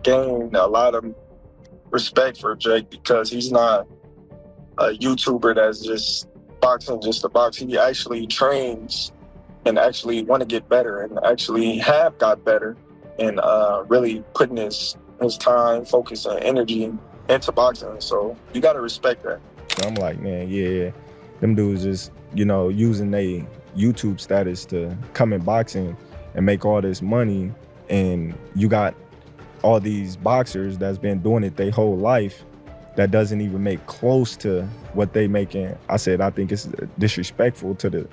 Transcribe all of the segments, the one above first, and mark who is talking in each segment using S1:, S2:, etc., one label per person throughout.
S1: gained a lot of respect for Jake because he's not a YouTuber that's just boxing just to box. He actually trains and actually want to get better and actually have got better and really putting his time, focus, and energy into boxing. So you got to respect that.
S2: I'm like, man, yeah, them dudes just, using their YouTube status to come in boxing and make all this money. And you got all these boxers that's been doing it their whole life that doesn't even make close to what they making. I said, I think it's disrespectful to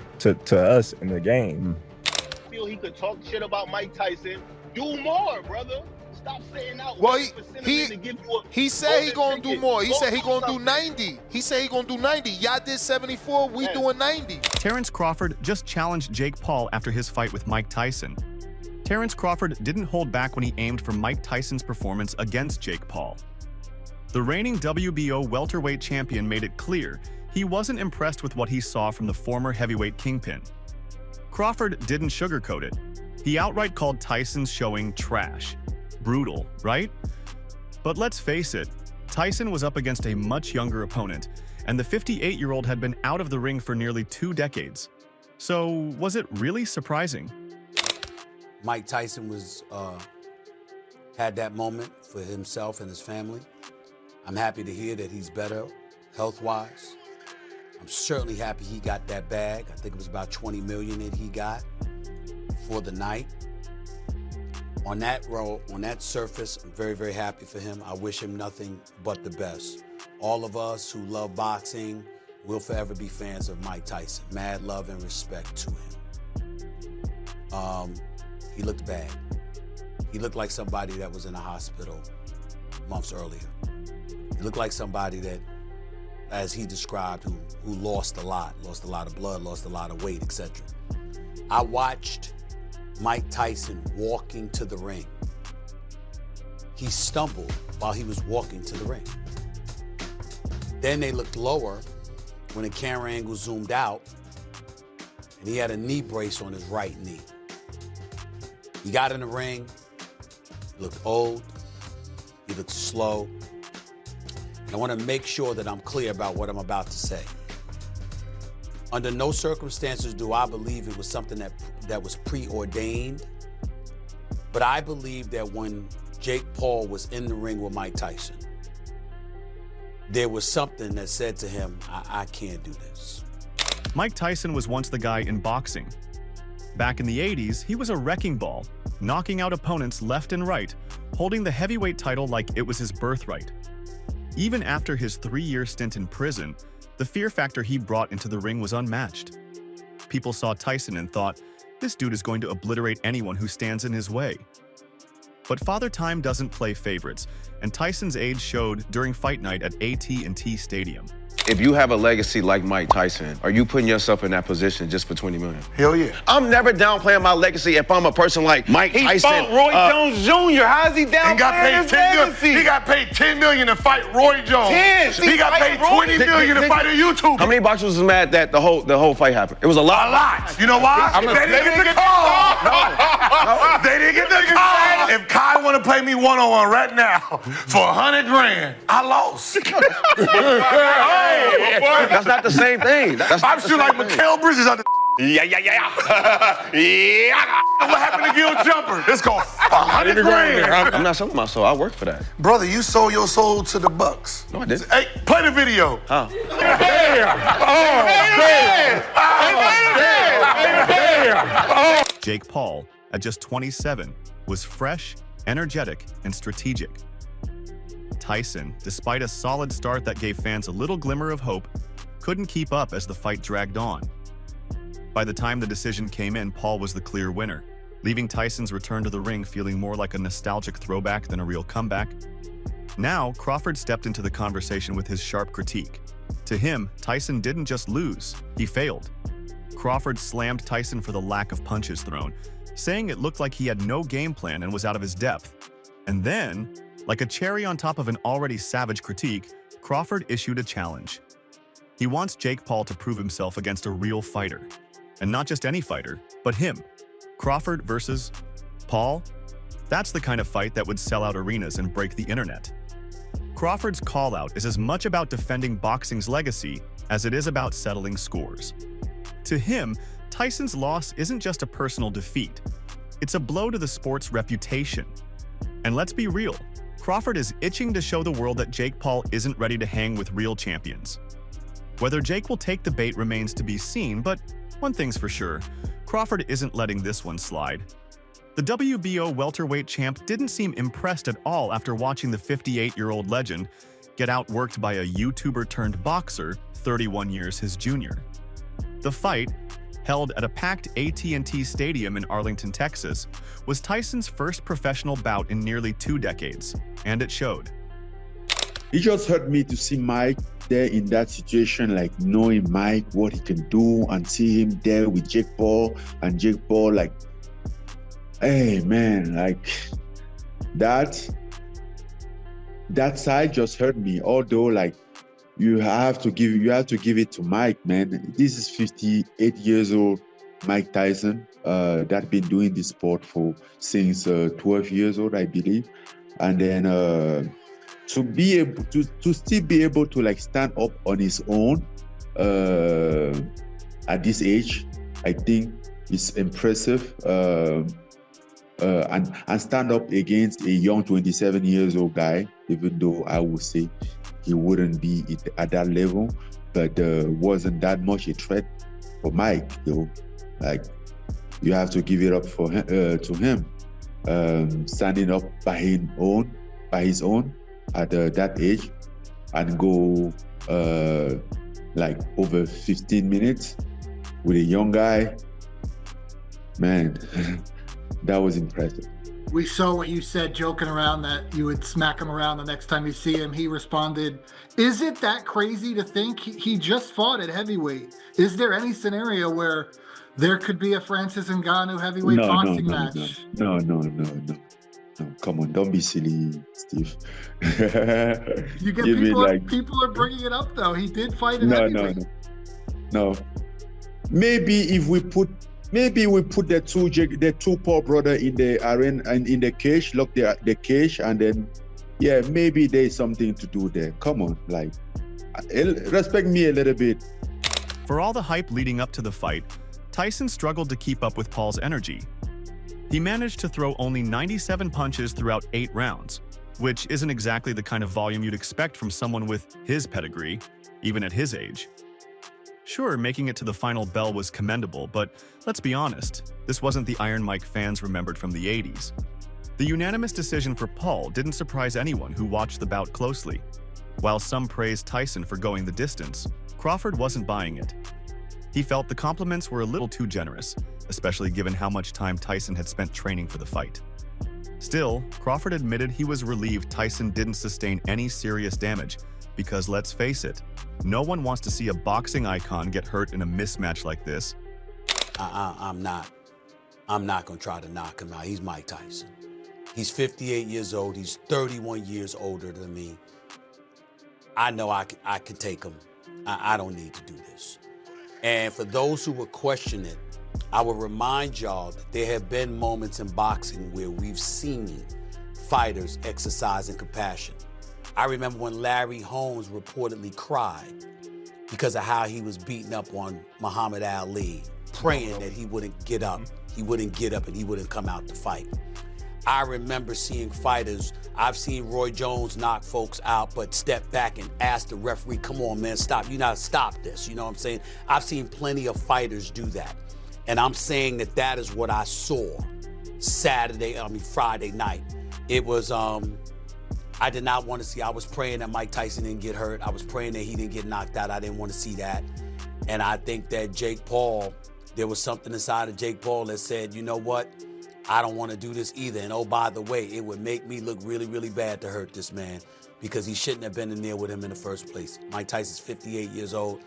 S2: us in the game.
S3: I feel he could talk shit about Mike Tyson. Do more, brother. Stop saying out.
S4: Well, he said he gonna do more. He said he gonna do 90. He said he gonna do 90. Y'all did 74, we doing 90.
S5: Terence Crawford just challenged Jake Paul after his fight with Mike Tyson. Terence Crawford didn't hold back when he aimed for Mike Tyson's performance against Jake Paul. The reigning WBO welterweight champion made it clear he wasn't impressed with what he saw from the former heavyweight kingpin. Crawford didn't sugarcoat it. He outright called Tyson's showing trash. Brutal, right? But let's face it, Tyson was up against a much younger opponent, and the 58-year-old had been out of the ring for nearly 2 decades. So was it really surprising?
S6: Mike Tyson had that moment for himself and his family. I'm happy to hear that he's better health-wise. I'm certainly happy he got that bag. I think it was about $20 million that he got for the night. On that surface, I'm very, very happy for him. I wish him nothing but the best. All of us who love boxing will forever be fans of Mike Tyson. Mad love and respect to him. He looked bad. He looked like somebody that was in a hospital months earlier. He looked like somebody that, as he described, who lost a lot of blood, lost a lot of weight, etc. I watched Mike Tyson walking to the ring. He stumbled while he was walking to the ring. Then they looked lower when the camera angle zoomed out, and he had a knee brace on his right knee. He got in the ring, he looked old, he looked slow. And I want to make sure that I'm clear about what I'm about to say. Under no circumstances do I believe it was something that was preordained, but I believe that when Jake Paul was in the ring with Mike Tyson, there was something that said to him, I can't do this.
S5: Mike Tyson was once the guy in boxing. Back in the 80s, he was a wrecking ball, knocking out opponents left and right, holding the heavyweight title like it was his birthright. Even after his 3-year stint in prison, the fear factor he brought into the ring was unmatched. People saw Tyson and thought, this dude is going to obliterate anyone who stands in his way. But Father Time doesn't play favorites, and Tyson's age showed during fight night at AT&T Stadium.
S7: If you have a legacy like Mike Tyson, are you putting yourself in that position just for $20 million?
S4: Hell yeah.
S7: I'm never downplaying my legacy if I'm a person like Mike Tyson.
S8: He fought Roy Jones Jr. How's he downplaying his legacy?
S4: He got paid $10 million to fight Roy Jones.
S8: 10.
S4: He got paid $20 million to fight a YouTuber.
S7: How many boxers was mad that the whole fight happened? It was a lot.
S4: A lot. You know why? They didn't get the call. No. They didn't get the call. If Kai want to play me one-on-one right now for $100 grand, I lost.
S7: That's not the same thing.
S4: I'm sure like Mikal Bridges out the yeah. What happened to Gil Jumper? It's called $100 grand.
S7: I'm not selling my soul. I work for that.
S4: Brother, you sold your soul to the Bucks.
S7: No, I didn't.
S4: Hey, play the video.
S7: Huh?
S5: Jake Paul, at just 27, was fresh, energetic, and strategic. Tyson, despite a solid start that gave fans a little glimmer of hope, couldn't keep up as the fight dragged on. By the time the decision came in, Paul was the clear winner, leaving Tyson's return to the ring feeling more like a nostalgic throwback than a real comeback. Now, Crawford stepped into the conversation with his sharp critique. To him, Tyson didn't just lose, he failed. Crawford slammed Tyson for the lack of punches thrown, saying it looked like he had no game plan and was out of his depth. And then, like a cherry on top of an already savage critique, Crawford issued a challenge. He wants Jake Paul to prove himself against a real fighter. And not just any fighter, but him. Crawford versus Paul? That's the kind of fight that would sell out arenas and break the internet. Crawford's call-out is as much about defending boxing's legacy as it is about settling scores. To him, Tyson's loss isn't just a personal defeat. It's a blow to the sport's reputation. And let's be real, Crawford is itching to show the world that Jake Paul isn't ready to hang with real champions. Whether Jake will take the bait remains to be seen, but one thing's for sure, Crawford isn't letting this one slide. The WBO welterweight champ didn't seem impressed at all after watching the 58-year-old legend get outworked by a YouTuber-turned-boxer 31 years his junior. The fight, held at a packed AT&T Stadium in Arlington, Texas, was Tyson's first professional bout in nearly 2 decades, and it showed.
S9: It just hurt me to see Mike there in that situation, like knowing Mike, what he can do, and see him there with Jake Paul, and Jake Paul, like, hey man, like that side just hurt me. Although, like, you have to give it to Mike, man. This is 58 years old Mike Tyson, that been doing this sport since 12 years old, I believe. And then to be able to still be able to like stand up on his own at this age, I think is impressive. And stand up against a young 27 years old guy, even though I would say he wouldn't be at that level, but wasn't that much a threat for Mike, though. Like, you have to give it up for him, to him, standing up by his own at that age, and go like over 15 minutes with a young guy. Man, that was impressive.
S10: We saw what you said, joking around that you would smack him around the next time you see him. He responded, is it that crazy to think he just fought at heavyweight? Is there any scenario where there could be a Francis Ngannou heavyweight boxing match?
S9: No. Come on, don't be silly, Steve.
S10: You get people are bringing it up though. He did fight at heavyweight.
S9: No. Maybe if we put the two Paul brother in the arena and in the cage, lock the cage, and then yeah, maybe there's something to do there. Come on, like, respect me a little bit.
S5: For all the hype leading up to the fight, Tyson struggled to keep up with Paul's energy. He managed to throw only 97 punches throughout 8 rounds, which isn't exactly the kind of volume you'd expect from someone with his pedigree, even at his age. Sure, making it to the final bell was commendable, but let's be honest, this wasn't the Iron Mike fans remembered from the 80s. The unanimous decision for Paul didn't surprise anyone who watched the bout closely. While some praised Tyson for going the distance, Crawford wasn't buying it. He felt the compliments were a little too generous, especially given how much time Tyson had spent training for the fight. Still, Crawford admitted he was relieved Tyson didn't sustain any serious damage, because let's face it, no one wants to see a boxing icon get hurt in a mismatch like this.
S6: I'm not gonna try to knock him out. He's Mike Tyson. He's 58 years old. He's 31 years older than me. I know I could take him. I don't need to do this. And for those who would question it, I will remind y'all that there have been moments in boxing where we've seen fighters exercising compassion. I remember when Larry Holmes reportedly cried because of how he was beating up on Muhammad Ali, praying that he wouldn't get up. He wouldn't get up and he wouldn't come out to fight. I remember seeing fighters, I've seen Roy Jones knock folks out, but step back and ask the referee, come on, man, stop. You gotta stop this, you know what I'm saying? I've seen plenty of fighters do that. And I'm saying that is what I saw Friday night. It was, I did not want to see, I was praying that Mike Tyson didn't get hurt. I was praying that he didn't get knocked out. I didn't want to see that. And I think that Jake Paul, there was something inside of Jake Paul that said, you know what? I don't want to do this either. And oh, by the way, it would make me look really, really bad to hurt this man because he shouldn't have been in there with him in the first place. Mike Tyson's 58 years old.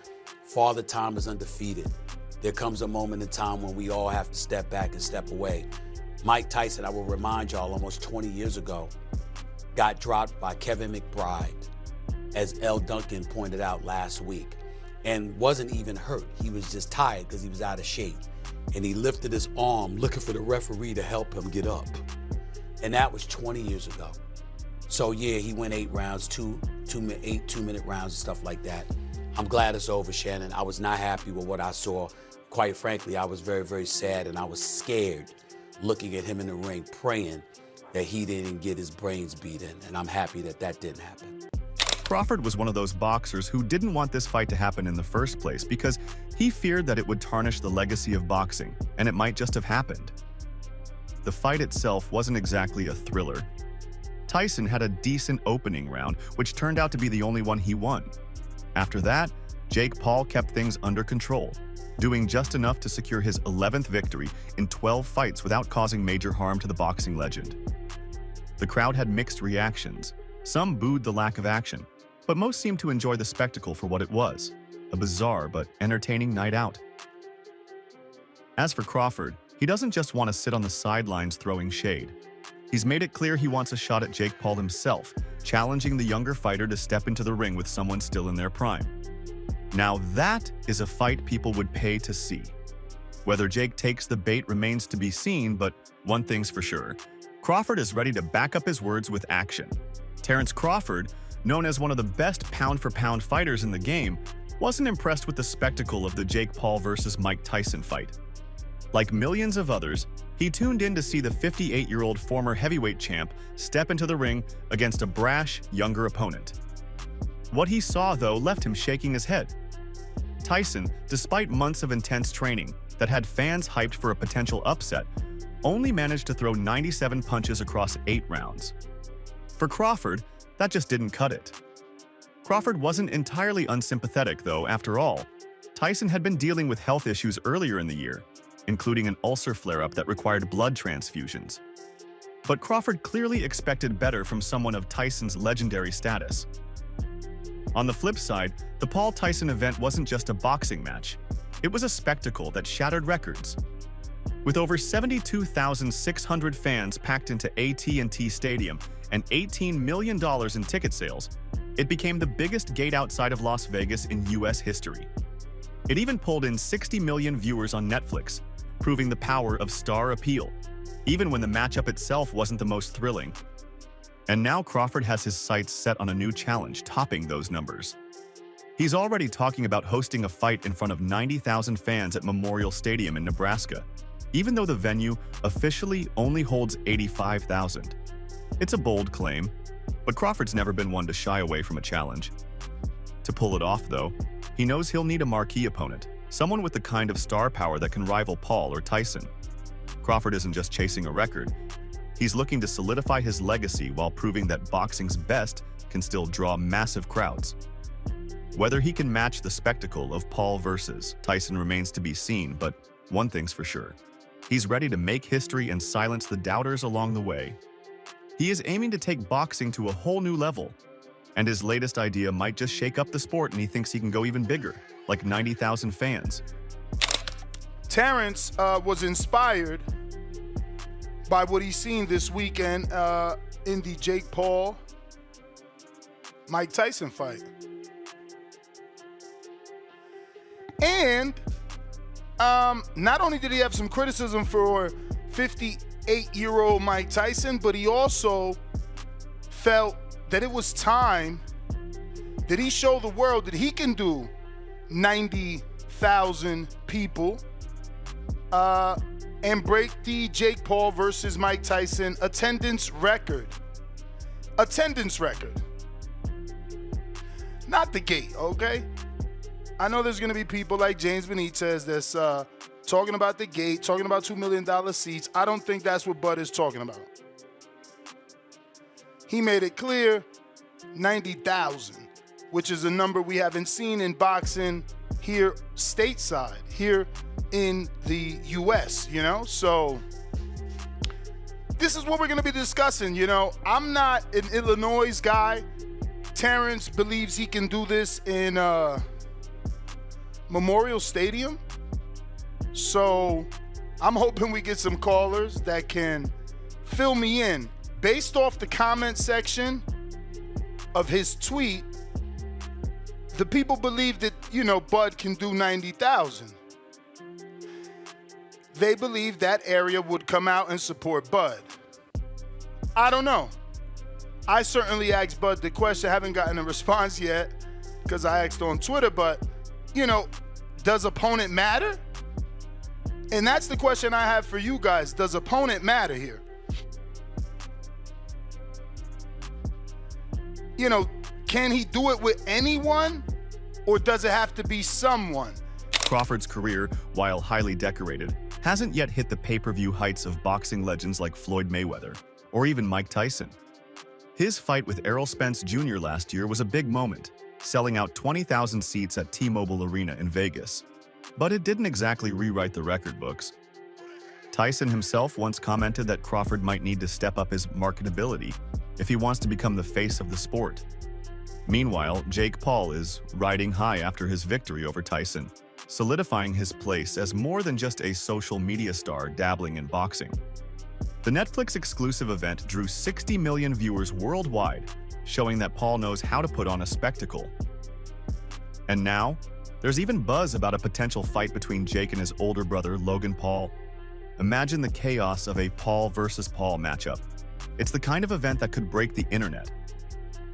S6: Father Time is undefeated. There comes a moment in time when we all have to step back and step away. Mike Tyson, I will remind y'all, almost 20 years ago, got dropped by Kevin McBride, as L. Duncan pointed out last week, and wasn't even hurt. He was just tired because he was out of shape. And he lifted his arm looking for the referee to help him get up. And that was 20 years ago. So yeah, he went 8 rounds, 8 two-minute rounds and stuff like that. I'm glad it's over, Shannon. I was not happy with what I saw. Quite frankly, I was very, very sad, and I was scared looking at him in the ring, praying that he didn't get his brains beaten, and I'm happy that that didn't happen.
S5: Crawford was one of those boxers who didn't want this fight to happen in the first place because he feared that it would tarnish the legacy of boxing, and it might just have happened. The fight itself wasn't exactly a thriller. Tyson had a decent opening round, which turned out to be the only one he won. After that, Jake Paul kept things under control, doing just enough to secure his 11th victory in 12 fights without causing major harm to the boxing legend. The crowd had mixed reactions. Some booed the lack of action, but most seemed to enjoy the spectacle for what it was, a bizarre but entertaining night out. As for Crawford, he doesn't just want to sit on the sidelines throwing shade. He's made it clear he wants a shot at Jake Paul himself, challenging the younger fighter to step into the ring with someone still in their prime. Now that is a fight people would pay to see. Whether Jake takes the bait remains to be seen, but one thing's for sure. Crawford is ready to back up his words with action. Terence Crawford, known as one of the best pound-for-pound fighters in the game, wasn't impressed with the spectacle of the Jake Paul versus Mike Tyson fight. Like millions of others, he tuned in to see the 58-year-old former heavyweight champ step into the ring against a brash, younger opponent. What he saw, though, left him shaking his head. Tyson, despite months of intense training that had fans hyped for a potential upset, only managed to throw 97 punches across 8 rounds. For Crawford, that just didn't cut it. Crawford wasn't entirely unsympathetic, though, after all. Tyson had been dealing with health issues earlier in the year, including an ulcer flare-up that required blood transfusions. But Crawford clearly expected better from someone of Tyson's legendary status. On the flip side, the Paul Tyson event wasn't just a boxing match. It was a spectacle that shattered records. With over 72,600 fans packed into AT&T Stadium and $18 million in ticket sales, it became the biggest gate outside of Las Vegas in U.S. history. It even pulled in 60 million viewers on Netflix, proving the power of star appeal, even when the matchup itself wasn't the most thrilling. And now Crawford has his sights set on a new challenge, topping those numbers. He's already talking about hosting a fight in front of 90,000 fans at Memorial Stadium in Nebraska, even though the venue officially only holds 85,000. It's a bold claim, but Crawford's never been one to shy away from a challenge. To pull it off, though, he knows he'll need a marquee opponent, someone with the kind of star power that can rival Paul or Tyson. Crawford isn't just chasing a record. He's looking to solidify his legacy while proving that boxing's best can still draw massive crowds. Whether he can match the spectacle of Paul versus Tyson remains to be seen, but one thing's for sure. He's ready to make history and silence the doubters along the way. He is aiming to take boxing to a whole new level, and his latest idea might just shake up the sport, and he thinks he can go even bigger, like 90,000 fans.
S11: Terence was inspired by what he's seen this weekend in the Jake Paul, Mike Tyson fight. And not only did he have some criticism for 58-year-old Mike Tyson, but he also felt that it was time that he show the world that he can do 90,000 people and break the Jake Paul versus Mike Tyson attendance record. Attendance record. Not the gate, okay? I know there's going to be people like James Benitez that's talking about the gate, talking about $2 million seats. I don't think that's what Bud is talking about. He made it clear, 90,000, which is a number we haven't seen in boxing here stateside, here in the U.S., you know? So this is what we're going to be discussing, you know? I'm not an Illinois guy. Terence believes he can do this in Memorial Stadium. So I'm hoping we get some callers that can fill me in. Based off the comment section of his tweet, the people believe that, you know, Bud can do 90,000. They believe that area would come out and support Bud. I don't know. I certainly asked Bud the question. I haven't gotten a response yet because I asked on Twitter, but, you know, does opponent matter? And that's the question I have for you guys. Does opponent matter here? You know, can he do it with anyone, or does it have to be someone?
S5: Crawford's career, while highly decorated, hasn't yet hit the pay-per-view heights of boxing legends like Floyd Mayweather or even Mike Tyson. His fight with Errol Spence Jr. last year was a big moment, selling out 20,000 seats at T-Mobile Arena in Vegas. But it didn't exactly rewrite the record books. Tyson himself once commented that Crawford might need to step up his marketability if he wants to become the face of the sport. Meanwhile, Jake Paul is riding high after his victory over Tyson, solidifying his place as more than just a social media star dabbling in boxing. The Netflix exclusive event drew 60 million viewers worldwide, showing that Paul knows how to put on a spectacle. And now, there's even buzz about a potential fight between Jake and his older brother, Logan Paul. Imagine the chaos of a Paul versus Paul matchup. It's the kind of event that could break the internet.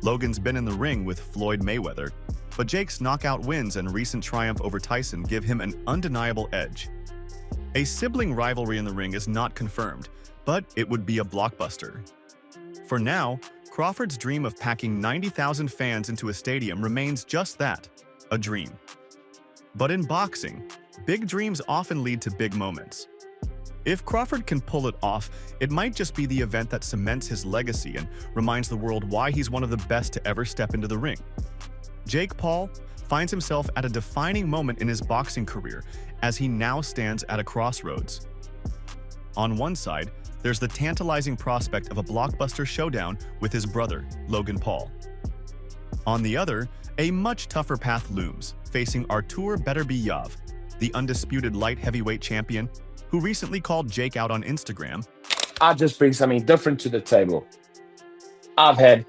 S5: Logan's been in the ring with Floyd Mayweather, but Jake's knockout wins and recent triumph over Tyson give him an undeniable edge. A sibling rivalry in the ring is not confirmed, but it would be a blockbuster. For now, Crawford's dream of packing 90,000 fans into a stadium remains just that, a dream. But in boxing, big dreams often lead to big moments. If Crawford can pull it off, it might just be the event that cements his legacy and reminds the world why he's one of the best to ever step into the ring. Jake Paul finds himself at a defining moment in his boxing career as he now stands at a crossroads. On one side, there's the tantalizing prospect of a blockbuster showdown with his brother, Logan Paul. On the other, a much tougher path looms, facing Artur Beterbiev, the undisputed light heavyweight champion, who recently called Jake out on Instagram.
S12: I just bring something different to the table. I've had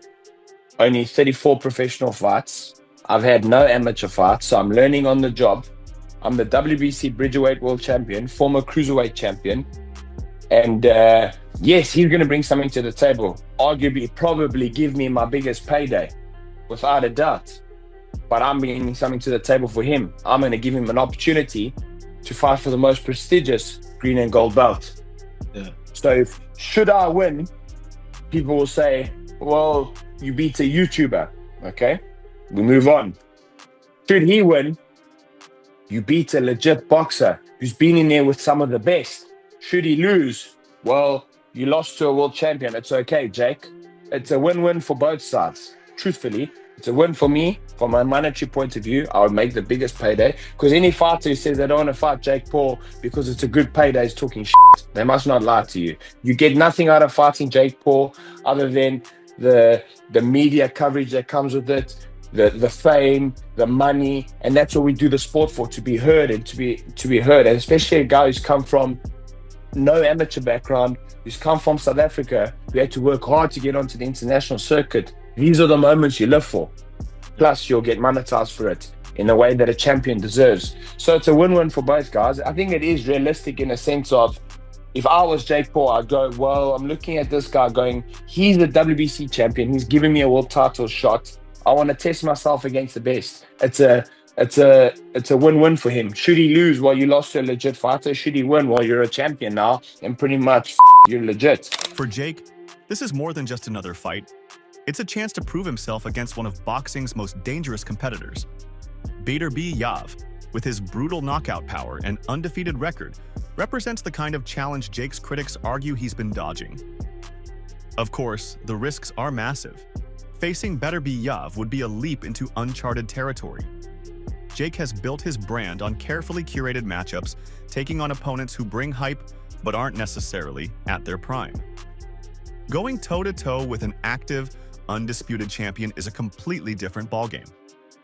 S12: only 34 professional fights. I've had no amateur fights, so I'm learning on the job. I'm the WBC Bridgerweight World Champion, former Cruiserweight Champion. And yes, he's going to bring something to the table. Arguably, probably give me my biggest payday, without a doubt. But I'm bringing something to the table for him. I'm going to give him an opportunity to fight for the most prestigious green and gold belt.
S1: Yeah.
S12: So should I win, people will say, well, you beat a YouTuber. Okay, we move on. Should he win, you beat a legit boxer who's been in there with some of the best. Should he lose, well, you lost to a world champion. It's okay, Jake. It's a win-win for both sides. Truthfully, it's a win for me. From a monetary point of view, I would make the biggest payday. Because any fighter who says they don't want to fight Jake Paul because it's a good payday is talking shit. They must not lie to you. You get nothing out of fighting Jake Paul other than the media coverage that comes with it, the fame, the money, and that's what we do the sport for, to be heard and to be heard. And especially a guy who's come from no amateur background, who's come from South Africa, who had to work hard to get onto the international circuit. These are the moments you live for. Plus, you'll get monetized for it in a way that a champion deserves. So it's a win-win for both guys. I think it is realistic in a sense of, if I was Jake Paul, I'd go, well, I'm looking at this guy going, he's the WBC champion. He's giving me a world title shot. I want to test myself against the best. It's a win-win for him. Should he lose, well, you lost to a legit fighter. Should he win, well, you're a champion now, and pretty much you're legit.
S5: For Jake, this is more than just another fight. It's a chance to prove himself against one of boxing's most dangerous competitors. Beterbiev, with his brutal knockout power and undefeated record, represents the kind of challenge Jake's critics argue he's been dodging. Of course, the risks are massive. Facing Beterbiev would be a leap into uncharted territory. Jake has built his brand on carefully curated matchups, taking on opponents who bring hype but aren't necessarily at their prime. Going toe-to-toe with an active, undisputed champion is a completely different ballgame.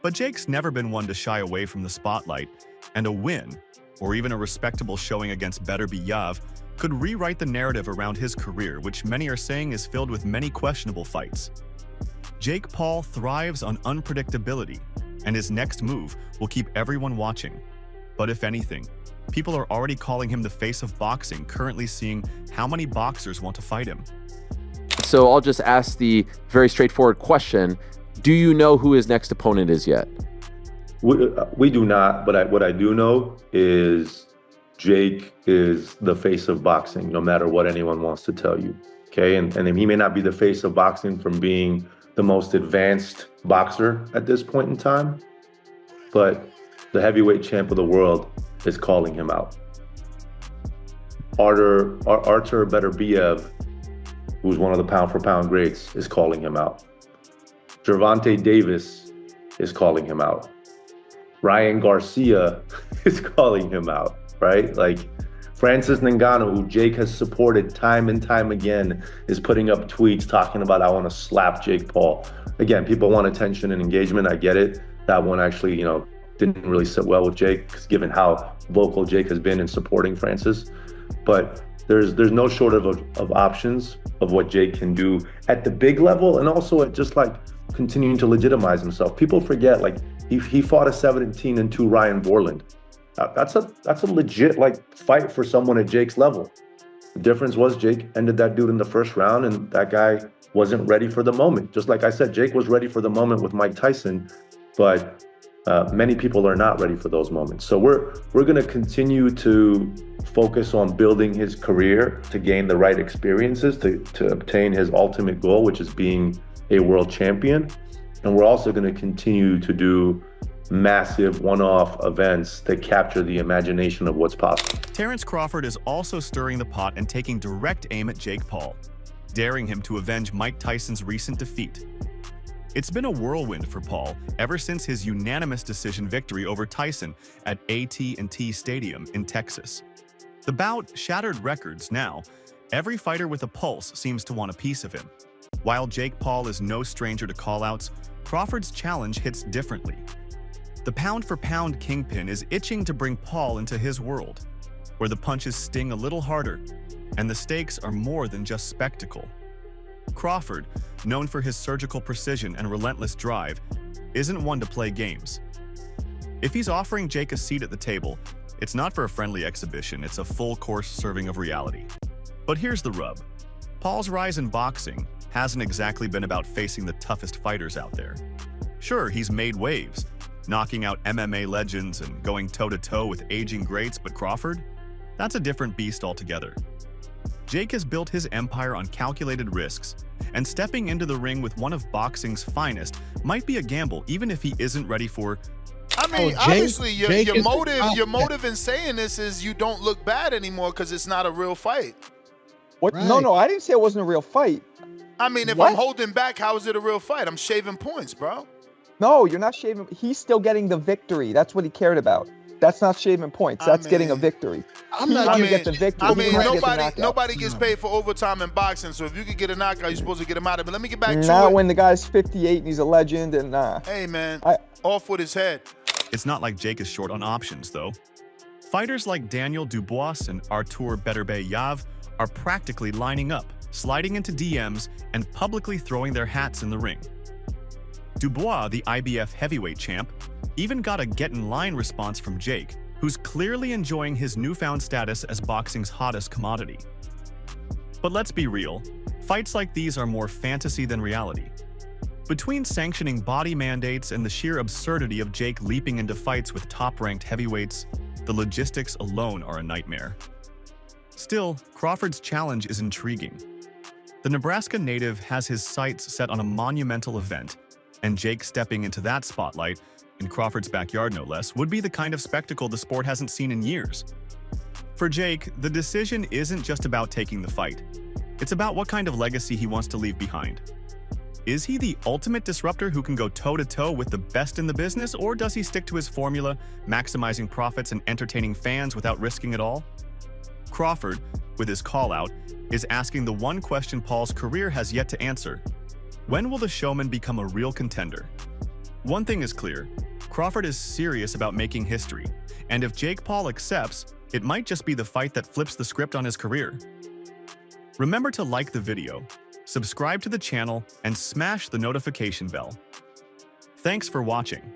S5: But Jake's never been one to shy away from the spotlight, and a win, or even a respectable showing against Beterbiev, could rewrite the narrative around his career, which many are saying is filled with many questionable fights. Jake Paul thrives on unpredictability, and his next move will keep everyone watching. But if anything, people are already calling him the face of boxing, currently seeing how many boxers want to fight him.
S13: So I'll just ask the very straightforward question. Do you know who his next opponent is yet?
S14: We do not, but what I do know is Jake is the face of boxing, no matter what anyone wants to tell you, okay? And he may not be the face of boxing from being the most advanced boxer at this point in time, but the heavyweight champ of the world is calling him out. Artur Beterbiev, who's one of the pound-for-pound greats, is calling him out. Gervonta Davis is calling him out. Ryan Garcia is calling him out, right? Like Francis Ngannou, who Jake has supported time and time again, is putting up tweets talking about, I want to slap Jake Paul. Again, people want attention and engagement. I get it. That one actually, didn't really sit well with Jake, given how vocal Jake has been in supporting Francis. But there's no shortage of options of what Jake can do at the big level, and also at just like continuing to legitimize himself. People forget, like he fought a 17-2 Ryan Borland. That's a legit fight for someone at Jake's level. The difference was Jake ended that dude in the first round, and that guy wasn't ready for the moment. Just like I said, Jake was ready for the moment with Mike Tyson, but many people are not ready for those moments. So we're going to continue to focus on building his career to gain the right experiences to obtain his ultimate goal, which is being a world champion. And we're also going to continue to do massive one-off events that capture the imagination of what's possible.
S5: Terence Crawford is also stirring the pot and taking direct aim at Jake Paul, daring him to avenge Mike Tyson's recent defeat. It's been a whirlwind for Paul ever since his unanimous decision victory over Tyson at AT&T Stadium in Texas. The bout shattered records now. Every fighter with a pulse seems to want a piece of him. While Jake Paul is no stranger to call-outs, Crawford's challenge hits differently. The pound-for-pound kingpin is itching to bring Paul into his world, where the punches sting a little harder, and the stakes are more than just spectacle. Crawford, known for his surgical precision and relentless drive, isn't one to play games. If he's offering Jake a seat at the table, it's not for a friendly exhibition, it's a full-course serving of reality. But here's the rub. Paul's rise in boxing hasn't exactly been about facing the toughest fighters out there. Sure, he's made waves, knocking out MMA legends and going toe-to-toe with aging greats, but Crawford? That's a different beast altogether. Jake has built his empire on calculated risks, and stepping into the ring with one of boxing's finest might be a gamble, even if he isn't ready for.
S11: I mean, obviously, your motive in saying this is you don't look bad anymore because it's not a real fight.
S15: What? Right. No, I didn't say it wasn't a real fight.
S11: I mean, if I'm holding back, how is it a real fight? I'm shaving points, bro.
S15: No, you're not shaving. He's still getting the victory. That's what he cared about. That's not shaving points. That's getting a victory.
S10: I'm not going to
S15: get the victory.
S11: I mean, nobody gets paid for overtime in boxing. So if you could get a knockout, you're supposed to get him out of it. But let me get back to it.
S15: Not when the guy's 58 and he's a legend and
S11: Hey, man, off with his head.
S5: It's not like Jake is short on options, though. Fighters like Daniel Dubois and Artur Beterbiev are practically lining up, sliding into DMs, and publicly throwing their hats in the ring. Dubois, the IBF heavyweight champ, even got a get-in-line response from Jake, who's clearly enjoying his newfound status as boxing's hottest commodity. But let's be real, fights like these are more fantasy than reality. Between sanctioning body mandates and the sheer absurdity of Jake leaping into fights with top-ranked heavyweights, the logistics alone are a nightmare. Still, Crawford's challenge is intriguing. The Nebraska native has his sights set on a monumental event, and Jake stepping into that spotlight, in Crawford's backyard no less, would be the kind of spectacle the sport hasn't seen in years. For Jake, the decision isn't just about taking the fight. It's about what kind of legacy he wants to leave behind. Is he the ultimate disruptor who can go toe-to-toe with the best in the business, or does he stick to his formula, maximizing profits and entertaining fans without risking it all? Crawford, with his call-out, is asking the one question Paul's career has yet to answer. When will the showman become a real contender? One thing is clear, Crawford is serious about making history, and if Jake Paul accepts, it might just be the fight that flips the script on his career. Remember to like the video, subscribe to the channel, and smash the notification bell. Thanks for watching.